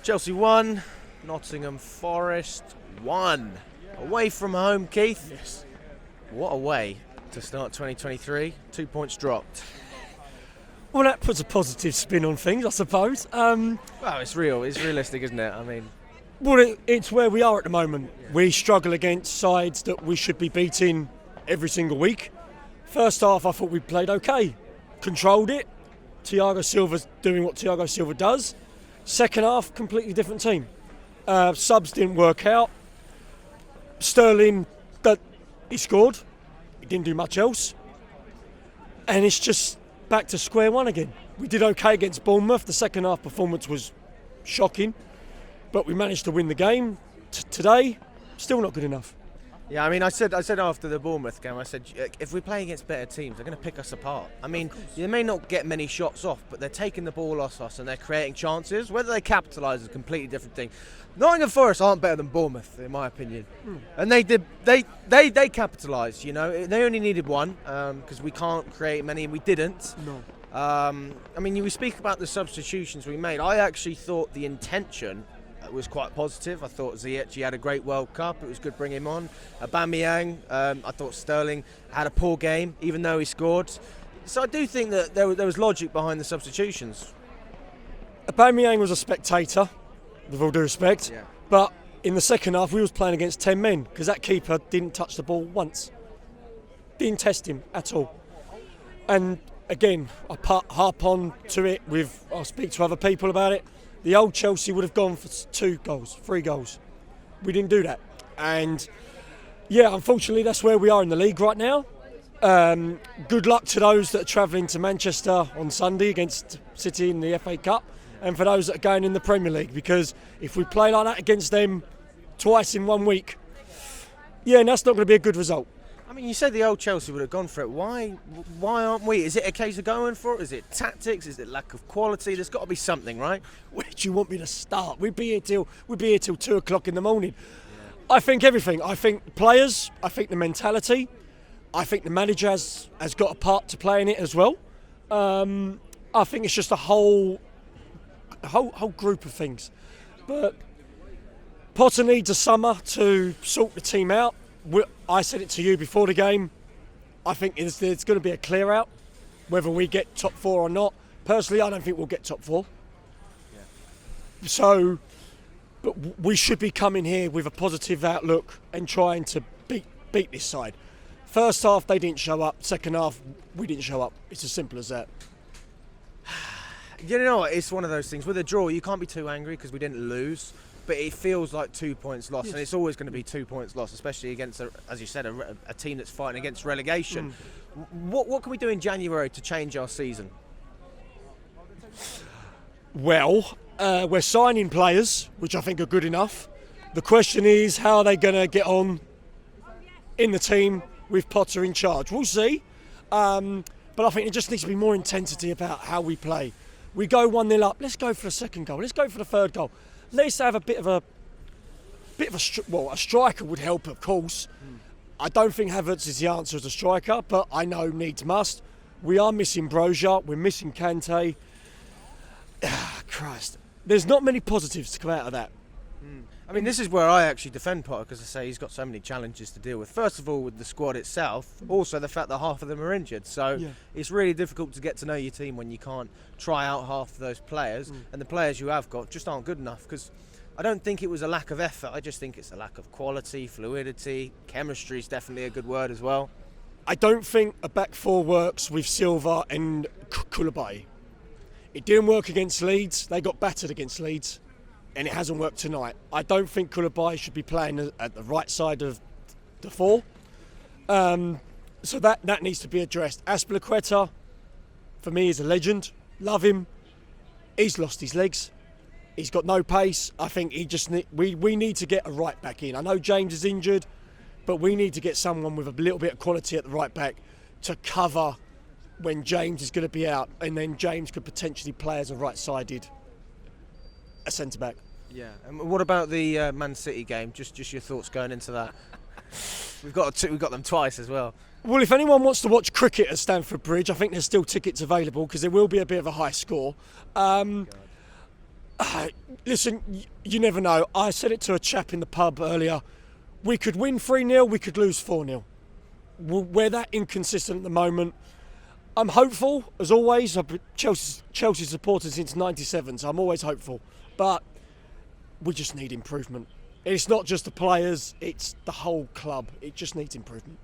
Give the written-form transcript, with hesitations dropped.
Chelsea 1, Nottingham Forest 1. Away from home, Keith. Yes. What a way to start 2023. 2 points dropped. Well, that puts a positive spin on things, I suppose. Well, it's real. It's realistic, isn't it? I mean, Well, it's where we are at the moment. We struggle against sides that we should be beating every single week. First half, I thought we played okay. Controlled it. Thiago Silva's doing what Thiago Silva does. Second half, completely different team. Subs didn't work out. Sterling, he scored. He didn't do much else. And it's just back to square one again. We did okay against Bournemouth. The second half performance was shocking. But we managed to win the game. Today, still not good enough. yeah, I mean, I said after the Bournemouth game, I said, if we play against better teams, they're going to pick us apart. I mean, they may not get many shots off, but they're taking the ball off us and they're creating chances. Whether they capitalise is a completely different thing. Nottingham Forest aren't better than Bournemouth, in my opinion. And they capitalised, you know. They only needed one, because we can't create many, and we didn't. No. I mean, we speak about the substitutions we made. I actually thought the intention was quite positive. I thought Ziyech had a great World Cup. It was good bringing him on. Aubameyang, I thought Sterling had a poor game, even though he scored. So I do think that there was logic behind the substitutions. Aubameyang was a spectator, with all due respect. Yeah. But in the second half, we was playing against 10 men because that keeper didn't touch the ball once. Didn't test him at all. And again, I harp on to it I'll speak to other people about it. The old Chelsea would have gone for 2 goals, 3 goals. We didn't do that. And yeah, unfortunately, that's where we are in the league right now. Good luck to those that are travelling to Manchester on Sunday against City in the FA Cup, and for those that are going in the Premier League, because if we play like that against them twice in 1 week, yeah, and that's not going to be a good result. I mean, you said the old Chelsea would have gone for it. Why aren't we? Is it a case of going for it? Is it tactics? Is it lack of quality? There's got to be something, right? Where do you want me to start? We'd be here till 2 o'clock in the morning. Yeah. I think everything. I think players. I think the mentality. I think the manager has got a part to play in it as well. I think it's just a whole group of things. But Potter needs a summer to sort the team out. I said it to you before the game. I think there's going to be a clear out, whether we get top 4 or not. Personally, I don't think we'll get top 4. Yeah. So, but we should be coming here with a positive outlook and trying to beat this side. First half, they didn't show up. Second half, we didn't show up. It's as simple as that. You know what? It's one of those things. With a draw, you can't be too angry because we didn't lose. But it feels like 2 points lost, and it's always going to be 2 points lost, especially against, as you said, a team that's fighting against relegation. What can we do in January to change our season? Well, we're signing players, which I think are good enough. The question is, how are they going to get on in the team with Potter in charge? We'll see. But I think it just needs to be more intensity about how we play. We go 1-0 up, let's go for the second goal, let's go for the third goal. Let's have a striker would help, of course. I don't think Havertz is the answer as a striker, but I know needs must. We are missing Broja, we're missing Kante. Christ, there's not many positives to come out of that. I mean, this is where I actually defend Potter, because I say he's got so many challenges to deal with. First of all, with the squad itself, also the fact that half of them are injured. So it's really difficult to get to know your team when you can't try out half of those players, and the players you have got just aren't good enough. Because I don't think it was a lack of effort, I just think it's a lack of quality, fluidity. Chemistry is definitely a good word as well. I don't think a back 4 works with Silva and Koulibaly. It didn't work against Leeds, they got battered against Leeds. And it hasn't worked tonight. I don't think Koulibaly should be playing at the right side of the 4. So that needs to be addressed. Azpilicueta, for me, is a legend. Love him. He's lost his legs. He's got no pace. I think we need to get a right back in. I know James is injured, but we need to get someone with a little bit of quality at the right back to cover when James is going to be out, and then James could potentially play as a right-sided centre back. Yeah. And what about the Man City game? Just your thoughts going into that. We've got them twice as well. Well, if anyone wants to watch cricket at Stamford Bridge, I think there's still tickets available because there will be a bit of a high score. Listen, you never know. I said it to a chap in the pub earlier. We could win 3-0, we could lose 4-0. We're that inconsistent at the moment. I'm hopeful, as always. I've been Chelsea supporter since '97, so I'm always hopeful. But we just need improvement. It's not just the players, it's the whole club. It just needs improvement.